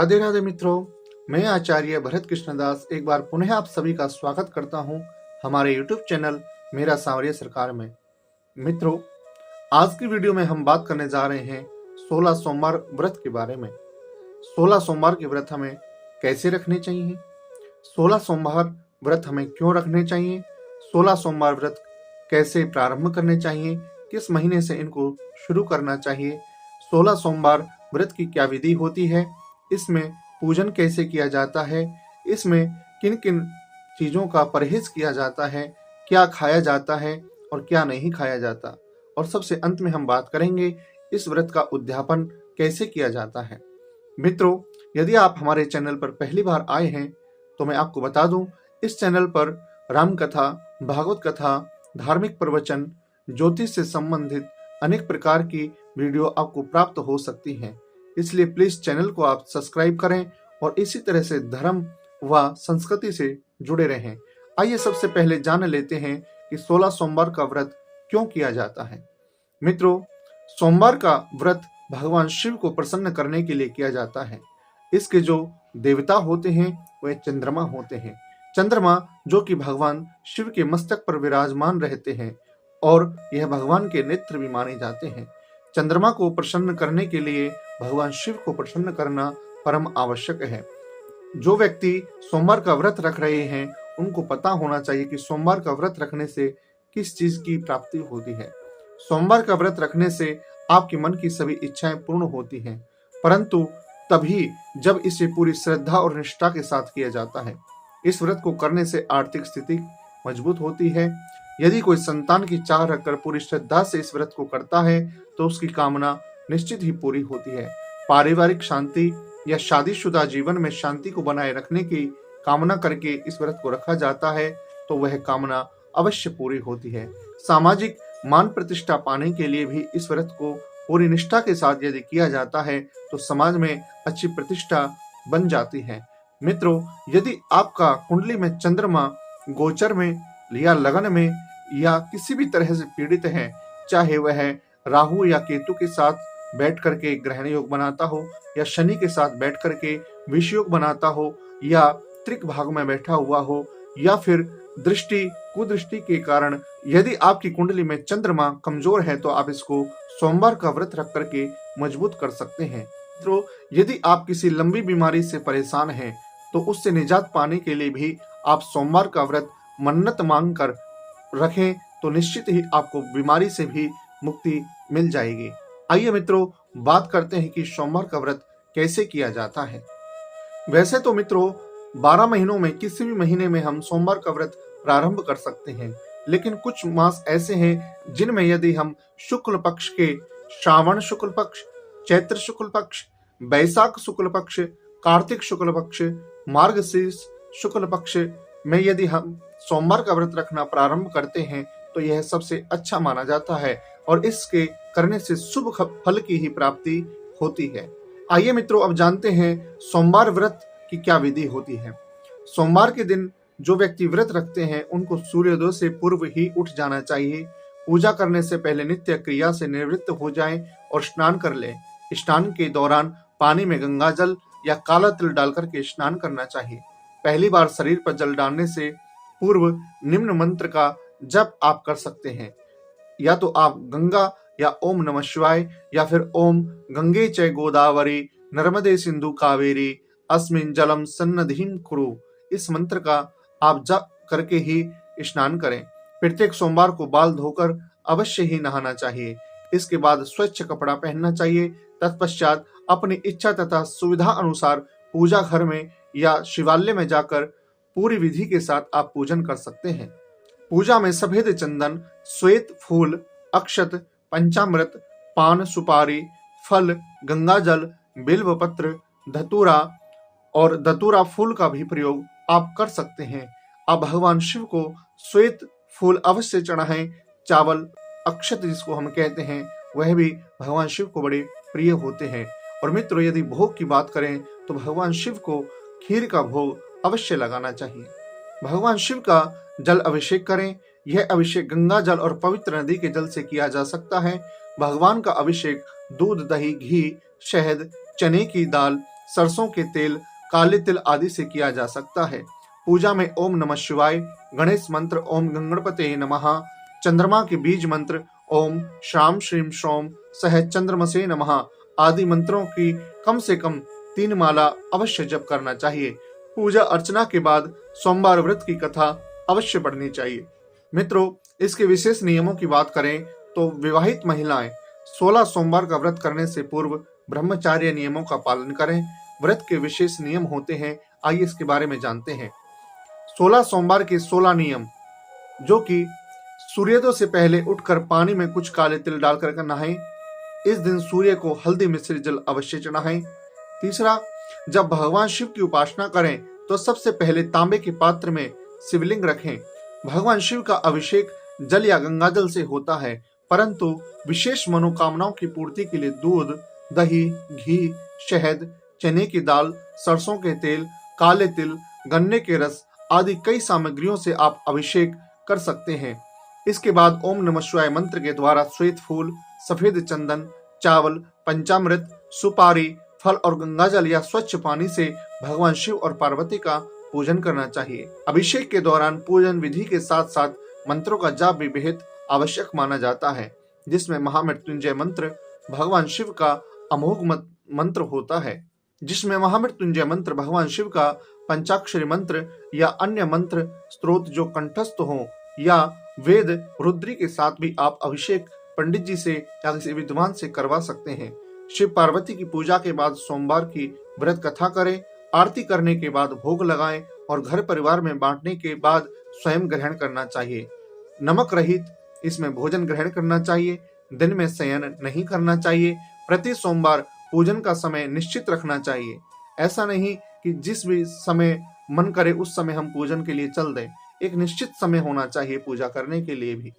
राधे राधे मित्रों, मैं आचार्य भरत कृष्णदास एक बार पुनः आप सभी का स्वागत करता हूं हमारे YouTube चैनल मेरा सांवरिया सरकार में। मित्रों, आज की वीडियो में हम बात करने जा रहे हैं 16 सोमवार व्रत के बारे में। 16 सोमवार के व्रत हमें कैसे रखने चाहिए, 16 सोमवार व्रत हमें क्यों रखने चाहिए, 16 सोमवार व्रत कैसे प्रारंभ करने चाहिए, किस महीने से इनको शुरू करना चाहिए, 16 सोमवार व्रत की क्या विधि होती है, इसमें पूजन कैसे किया जाता है, इसमें किन किन चीजों का परहेज किया जाता है, क्या खाया जाता है और क्या नहीं खाया जाता, और सबसे अंत में हम बात करेंगे इस व्रत का उद्यापन कैसे किया जाता है। मित्रों, यदि आप हमारे चैनल पर पहली बार आए हैं तो मैं आपको बता दूं, इस चैनल पर राम कथा, भागवत कथा, धार्मिक प्रवचन, ज्योतिष से संबंधित अनेक प्रकार की वीडियो आपको प्राप्त हो सकती हैं। इसलिए प्लीज चैनल को आप सब्सक्राइब करें और इसी तरह से धर्म व संस्कृति से जुड़े रहें। आइए सबसे पहले जान लेते हैं कि 16 सोमवार का व्रत क्यों किया जाता है। मित्रों, सोमवार का व्रत भगवान शिव को प्रसन्न करने के लिए किया जाता है। इसके जो देवता होते हैं वे चंद्रमा होते हैं। चंद्रमा जो कि भगवान शिव के मस्तक पर विराजमान रहते हैं और यह भगवान के नेत्र भी माने जाते हैं। चंद्रमा को प्रसन्न करने के लिए भगवान शिव को प्रसन्न करना परम आवश्यक है। जो व्यक्ति सोमवार का व्रत रख रहे हैं उनको पता होना चाहिए कि सोमवार का व्रत रखने से किस चीज की प्राप्ति होती है। सोमवार का व्रत रखने से आपके मन की सभी इच्छाएं पूर्ण होती हैं, परंतु तभी जब इसे पूरी श्रद्धा और निष्ठा के साथ किया जाता है। इस व्रत को करने से आर्थिक स्थिति मजबूत होती है। यदि कोई संतान की चाह रखकर पूरी श्रद्धा से इस व्रत को करता है तो उसकी कामना निश्चित ही पूरी होती है। पारिवारिक शांति या शादीशुदा जीवन में शांति को बनाए रखने की कामना करके इस व्रत को रखा जाता है तो वह कामना अवश्य पूरी होती है। सामाजिक मान प्रतिष्ठा पाने के लिए भी इस व्रत को पूरी निष्ठा के साथ यदि किया जाता है तो समाज में अच्छी प्रतिष्ठा बन जाती है। मित्रों, यदि आपका कुंडली में चंद्रमा गोचर में या लगन में या किसी भी तरह से पीड़ित है, चाहे वह राहु या केतु के साथ बैठ करके ग्रहण योग बनाता हो या शनि के साथ बैठ करके विष योग बनाता हो या त्रिक भाग में बैठा हुआ हो या फिर दृष्टि कुदृष्टि के कारण यदि आपकी कुंडली में चंद्रमा कमजोर है तो आप इसको सोमवार का व्रत रख करके मजबूत कर सकते हैं। तो यदि आप किसी लंबी बीमारी से परेशान हैं तो उससे निजात पाने के लिए भी आप सोमवार का व्रत मन्नत मांग कर रखें तो निश्चित ही आपको बीमारी से भी मुक्ति मिल जाएगी। आइए मित्रों, बात करते हैं कि सोमवार का व्रत कैसे किया जाता है। वैसे तो मित्रों 12 महीनों में किसी भी महीने में हम सोमवार का व्रत प्रारंभ कर सकते हैं, लेकिन कुछ मास ऐसे हैं जिनमें यदि हम शुक्ल पक्ष के श्रावण शुक्ल पक्ष, चैत्र शुक्ल पक्ष, बैसाख शुक्ल पक्ष, कार्तिक शुक्ल पक्ष, मार्गशीर्ष शुक्ल पक्ष में यदि हम सोमवार का व्रत रखना प्रारंभ करते हैं तो यह सबसे अच्छा माना जाता है और इसके करने से शुभ फल की ही प्राप्ति होती है। आइए मित्रों, अब जानते हैं सोमवार व्रत की क्या विधि होती है। सोमवार के दिन जो व्यक्ति व्रत रखते हैं उनको सूर्योदय से पूर्व ही उठ जाना चाहिए। पूजा करने से पहले नित्य क्रिया से निवृत्त हो जाएं और स्नान कर लें। स्नान के दौरान पानी में गंगा जल या काला तिल डालकर के स्नान करना चाहिए। पहली बार शरीर पर जल डालने से पूर्व निम्न मंत्र का जप आप कर सकते हैं। या तो आप गंगा या ओम नमः शिवाय या फिर ओम गंगे च गोदावरी नर्मदे सिंधु कावेरी अस्मिन् जलम सन्निधिं कुरु, इस मंत्र का आप जप करके ही स्नान करें। प्रत्येक सोमवार को बाल धोकर अवश्य ही नहाना चाहिए। इसके बाद स्वच्छ कपड़ा पहनना चाहिए। तत्पश्चात अपनी इच्छा तथा सुविधा अनुसार पूजा घर में या शिवालय में जाकर पूरी विधि के साथ आप पूजन कर सकते हैं। पूजा में सफेद चंदन, श्वेत फूल, अक्षत, पंचामृत, पान, सुपारी, फल, गंगा जल, बिल्व पत्र, धतूरा और धतूरा फूल का भी प्रयोग आप कर सकते हैं। आप भगवान शिव को श्वेत फूल अवश्य चढ़ाएं। चावल, अक्षत जिसको हम कहते हैं, वह भी भगवान शिव को बड़े प्रिय होते हैं। और मित्रों, यदि भोग की बात करें तो भगवान शिव को खीर का भोग अवश्य लगाना चाहिए। भगवान शिव का जल अभिषेक करें। यह अभिषेक गंगा जल और पवित्र नदी के जल से किया जा सकता है। भगवान का अभिषेक दूध, दही, घी, शहद, चने की दाल, सरसों के तेल, काले तिल आदि से किया जा सकता है। पूजा में ओम नमः शिवाय, गणेश मंत्र ओम गणपतये नमः, चंद्रमा के बीज मंत्र ओम श्राम श्रीम शोम सह चंद्रमसे नमः आदि मंत्रों की कम से कम 3 माला अवश्य जप करना चाहिए। पूजा अर्चना के बाद सोमवार व्रत की कथा अवश्य पढ़नी चाहिए। मित्रों, इसके विशेष नियमों की बात करें तो विवाहित महिलाएं 16 सोमवार का व्रत करने से पूर्व ब्रह्मचार्य नियमों का पालन करें। व्रत के विशेष नियम होते हैं, आइए इसके बारे में जानते हैं। 16 सोमवार के 16 नियम, जो कि सूर्योदय से पहले उठकर पानी में कुछ काले तिल डालकर नहाएं। इस दिन सूर्य को हल्दी मिश्रित जल अवश्य चढ़ाएं। तीसरा, जब भगवान शिव की उपासना करें तो सबसे पहले तांबे के पात्र में शिवलिंग रखें। भगवान शिव का अभिषेक जल या गंगाजल से होता है, परंतु विशेष मनोकामनाओं की पूर्ति के लिए दूध, दही, घी, शहद, चने की दाल, सरसों के तेल, काले तिल, गन्ने के रस आदि कई सामग्रियों से आप अभिषेक कर सकते हैं। इसके बाद ओम नमः शिवाय मंत्र के द्वारा श्वेत फूल, सफेद चंदन, चावल, पंचामृत, सुपारी, फल और गंगाजल या स्वच्छ पानी से भगवान शिव और पार्वती का पूजन करना चाहिए। अभिषेक के दौरान पूजन विधि के साथ साथ मंत्रों का जाप भी बेहद आवश्यक माना जाता है, जिसमें महामृत्युंजय मंत्र भगवान शिव का अमोघ मंत्र होता है। जिसमें महामृत्युंजय मंत्र भगवान शिव का पंचाक्षरी मंत्र या अन्य मंत्र स्त्रोत जो कंठस्थ हो, या वेद रुद्री के साथ भी आप अभिषेक पंडित जी से या किसी विद्वान से करवा सकते हैं। शिव पार्वती की पूजा के बाद सोमवार की व्रत कथा करें। आरती करने के बाद भोग लगाएं और घर परिवार में बांटने के बाद स्वयं ग्रहण करना चाहिए। नमक रहित इसमें भोजन ग्रहण करना चाहिए। दिन में शयन नहीं करना चाहिए। प्रति सोमवार पूजन का समय निश्चित रखना चाहिए। ऐसा नहीं कि जिस भी समय मन करे उस समय हम पूजन के लिए चल दें। एक निश्चित समय होना चाहिए पूजा करने के लिए भी।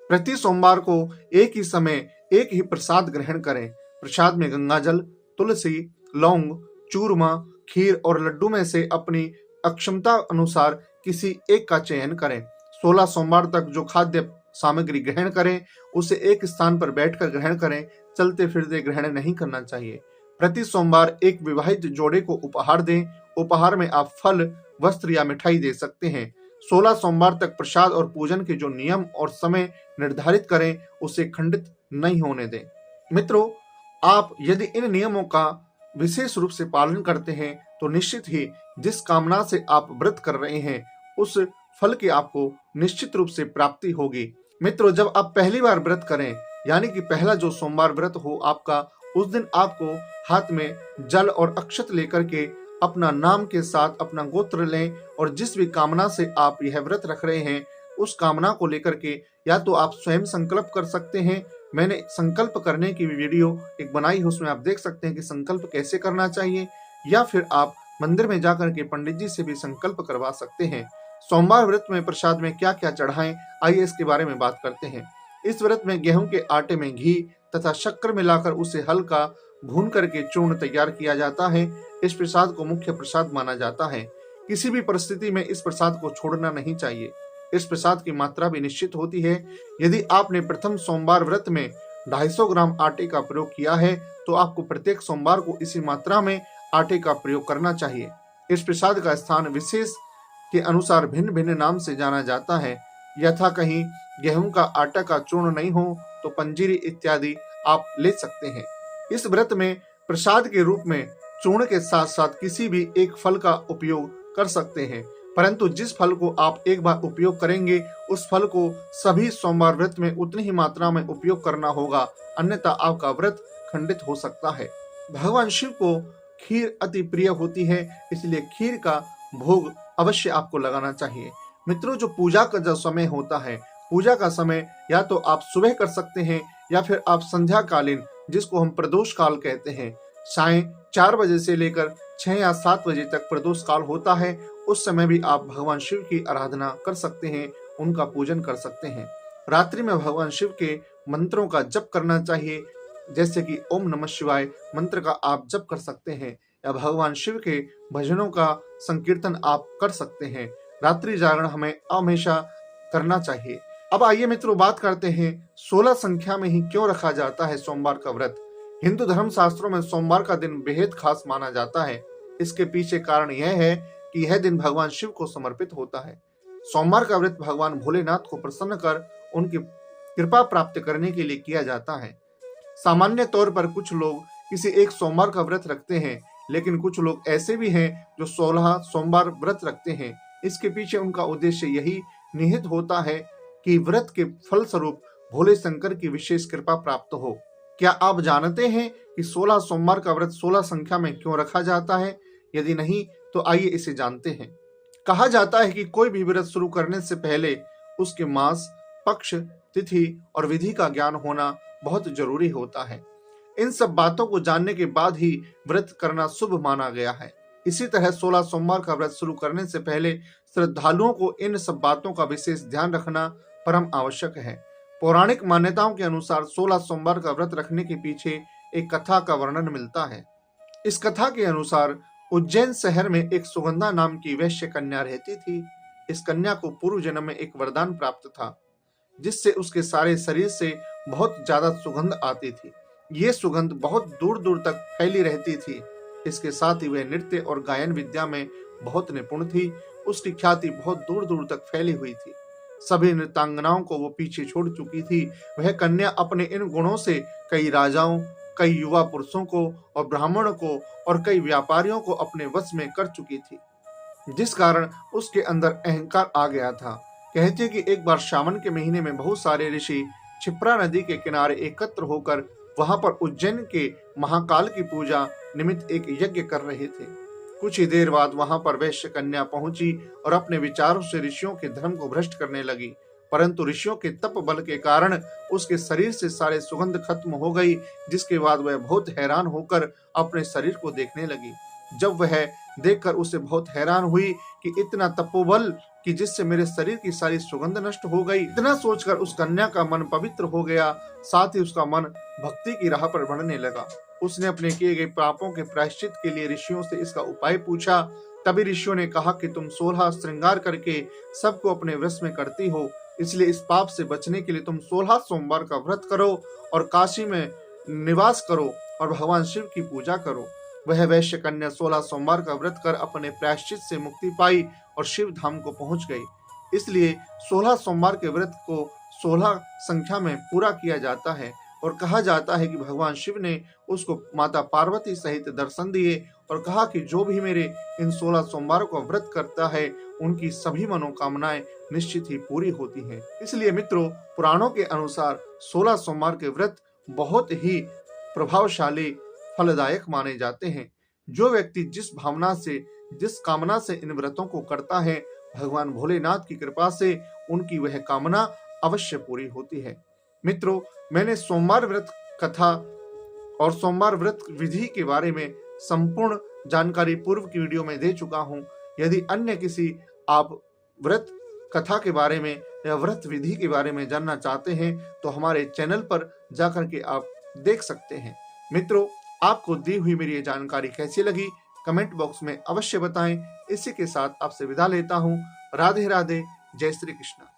प्रति सोमवार को एक ही समय एक ही प्रसाद ग्रहण करें। प्रसाद में गंगाजल, तुलसी, लौंग, चूरमा, खीर और लड्डू में से अपनी अक्षमता अनुसार किसी एक का चयन करें। 16 सोमवार तक जो खाद्य सामग्री ग्रहण करें उसे एक स्थान पर बैठकर ग्रहण करें। चलते फिरते ग्रहण नहीं करना चाहिए। प्रति सोमवार एक विवाहित जोड़े को उपहार दें। उपहार में आप फल, वस्त्र या मिठाई दे सकते हैं। 16 सोमवार तक प्रसाद और पूजन के जो नियम और समय निर्धारित करें उसे खंडित नहीं होने दें। मित्रों, आप यदि इन नियमों का विशेष रूप से पालन करते हैं तो निश्चित ही जिस कामना से आप व्रत कर रहे हैं उस फल की आपको निश्चित रूप से प्राप्ति होगी। मित्रों, जब आप पहली बार व्रत करें, यानी कि पहला जो सोमवार व्रत हो आपका, उस दिन आपको हाथ में जल और अक्षत लेकर के अपना नाम के साथ अपना गोत्र लें और जिस भी कामना से आप यह व्रत रख रहे हैं उस कामना को लेकर के या तो आप स्वयं संकल्प कर सकते हैं। मैंने संकल्प करने की वीडियो एक बनाई है, उसमें आप देख सकते हैं कि संकल्प कैसे करना चाहिए, या फिर आप मंदिर में जाकर के पंडित जी से भी संकल्प करवा सकते हैं। सोमवार व्रत में प्रसाद में क्या क्या चढ़ाएं, आइए इसके बारे में बात करते हैं। इस व्रत में गेहूं के आटे में घी तथा शक्कर मिलाकर उसे हल्का भून करके चूर्ण तैयार किया जाता है। इस प्रसाद को मुख्य प्रसाद माना जाता है। किसी भी परिस्थिति में इस प्रसाद को छोड़ना नहीं चाहिए। इस प्रसाद की मात्रा भी निश्चित होती है। यदि आपने प्रथम सोमवार व्रत में 250 ग्राम आटे का प्रयोग किया है तो आपको प्रत्येक सोमवार को इसी मात्रा में आटे का प्रयोग करना चाहिए। इस प्रसाद का स्थान विशेष के अनुसार भिन्न भिन्न नाम से जाना जाता है। यथा कहीं गेहूं का आटा का चूर्ण नहीं हो तो पंजीरी इत्यादि आप ले सकते हैं। इस व्रत में प्रसाद के रूप में चूर्ण के साथ साथ किसी भी एक फल का उपयोग कर सकते हैं, परंतु जिस फल को आप एक बार उपयोग करेंगे उस फल को सभी सोमवार व्रत में उतनी ही मात्रा में उपयोग करना होगा, अन्यथा आपका व्रत खंडित हो सकता है। भगवान शिव को खीर अति प्रिय होती है, इसलिए खीर का भोग अवश्य आपको लगाना चाहिए। मित्रों, जो पूजा का जो समय होता है, पूजा का समय या तो आप सुबह कर सकते हैं या फिर आप संध्या कालीन, जिसको हम प्रदोष काल कहते हैं, सायं 4 बजे से लेकर 6 या 7 बजे तक प्रदोष काल होता है। उस समय भी आप भगवान शिव की आराधना कर सकते हैं, उनका पूजन कर सकते हैं। रात्रि में भगवान शिव के मंत्रों का जप करना चाहिए, जैसे कि ओम नमः शिवाय मंत्र का आप जप कर सकते हैं या भगवान शिव के भजनों का संकीर्तन आप कर सकते हैं। रात्रि जागरण हमें हमेशा करना चाहिए। अब आइए मित्रों बात करते हैं 16 संख्या में ही क्यों रखा जाता है सोमवार का व्रत। हिंदू धर्म शास्त्रों में सोमवार का दिन बेहद खास माना जाता है। इसके पीछे कारण यह है कि यह दिन भगवान शिव को समर्पित होता है। सोमवार का व्रत भगवान भोलेनाथ को प्रसन्न कर उनकी कृपा प्राप्त करने के लिए किया जाता है। सामान्य तौर पर कुछ लोग किसी एक सोमवार का व्रत रखते हैं, लेकिन कुछ लोग ऐसे भी हैं जो 16 सोमवार व्रत रखते हैं। इसके पीछे उनका उद्देश्य यही निहित होता है कि व्रत के फल स्वरूप भोले शंकर की विशेष कृपा प्राप्त हो। क्या आप जानते हैं कि 16 सोमवार का व्रत 16 संख्या में क्यों रखा जाता है? यदि नहीं तो आइए इसे जानते हैं। कहा जाता है कि कोई भी व्रत शुरू करने से पहले उसके मास, पक्ष, तिथि और विधि का ज्ञान होना बहुत जरूरी होता है। इन सब बातों को जानने के बाद ही व्रत करना शुभ माना गया है। इसी तरह 16 सोमवार का व्रत शुरू करने से पहले श्रद्धालुओं को इन सब बातों का विशेष ध्यान रखना परम आवश्यक है। पौराणिक मान्यताओं के अनुसार 16 सोमवार का व्रत रखने के पीछे एक कथा का वर्णन मिलता है। इस कथा के अनुसार उज्जैन शहर में एक सुगंधा नाम की वैश्य कन्या रहती थी। इस कन्या को पूर्व जन्म में एक वरदान प्राप्त था, जिससे उसके सारे शरीर से बहुत ज्यादा सुगंध आती थी। ये सुगंध बहुत दूर दूर तक फैली रहती थी। इसके साथ ही वह नृत्य और गायन विद्या में बहुत निपुण थी। उसकी ख्याति बहुत दूर दूर तक फैली हुई थी। सभी नृत्यांगनाओं को वो पीछे छोड़ चुकी थी। वह कन्या अपने इन गुणों से कई राजाओं, कई युवा पुरुषों को और ब्राह्मणों को और कई व्यापारियों को अपने वश में कर चुकी थी, जिस कारण उसके अंदर अहंकार आ गया था। कहते हैं कि एक बार सावन के महीने में बहुत सारे ऋषि क्षिप्रा नदी के किनारे एकत्र होकर वहां पर उज्जैन के महाकाल की पूजा निमित्त एक यज्ञ कर रहे थे। कुछ ही देर बाद वहां पर वैश्य कन्या पहुंची और अपने विचारों से ऋषियों के धर्म को भ्रष्ट करने लगी। परंतु ऋषियों के तप बल के कारण उसके शरीर से सारे सुगंध खत्म हो गई, जिसके बाद वह बहुत हैरान होकर अपने शरीर को देखने लगी। जब वह देखकर उसे बहुत हैरान हुई कि इतना तपोबल कि जिससे मेरे शरीर की सारी सुगंध नष्ट हो गई। इतना सोचकर उस कन्या का मन पवित्र हो गया, साथ ही उसका मन भक्ति की राह पर बढ़ने लगा। उसने अपने किए गए पापों के प्रायश्चित के लिए ऋषियों से इसका उपाय पूछा। तभी ऋषियों ने कहा कि तुम 16 श्रृंगार करके सबको अपने वश में करती हो, इसलिए इस पाप से बचने के लिए तुम 16 सोमवार का व्रत करो और काशी में निवास करो और भगवान शिव की पूजा करो। वह वैश्य कन्या 16 सोमवार का व्रत कर अपने प्रायश्चित से मुक्ति पाई और शिव धाम को पहुंच गई। इसलिए 16 सोमवार के व्रत को 16 संख्या में पूरा किया जाता है और कहा जाता है कि भगवान शिव ने उसको माता पार्वती सहित दर्शन दिए और कहा कि जो भी मेरे इन 16 सोमवारों का व्रत करता है उनकी सभी मनोकामनाएं निश्चित ही पूरी होती हैं। इसलिए मित्रों, पुराणों के अनुसार 16 सोमवार के व्रत बहुत ही प्रभावशाली, फलदायक माने जाते हैं। जो व्यक्ति जिस भावना से, जिस कामना से इन व्रतों को करता है, भगवान भोलेनाथ की कृपा से उनकी वह कामना अवश्य पूरी होती है। मित्रों, मैंने सोमवार व्रत कथा और सोमवार व्रत विधि के बारे में संपूर्ण जानकारी पूर्व की वीडियो में दे चुका हूं। यदि अन्य किसी आप व्रत कथा के बारे में या व्रत विधि के बारे में जानना चाहते हैं तो हमारे चैनल पर जाकर के आप देख सकते हैं। मित्रों, आपको दी हुई मेरी ये जानकारी कैसी लगी कमेंट बॉक्स में अवश्य बताएं। इसी के साथ आपसे विदा लेता हूं। राधे राधे, जय श्री कृष्ण।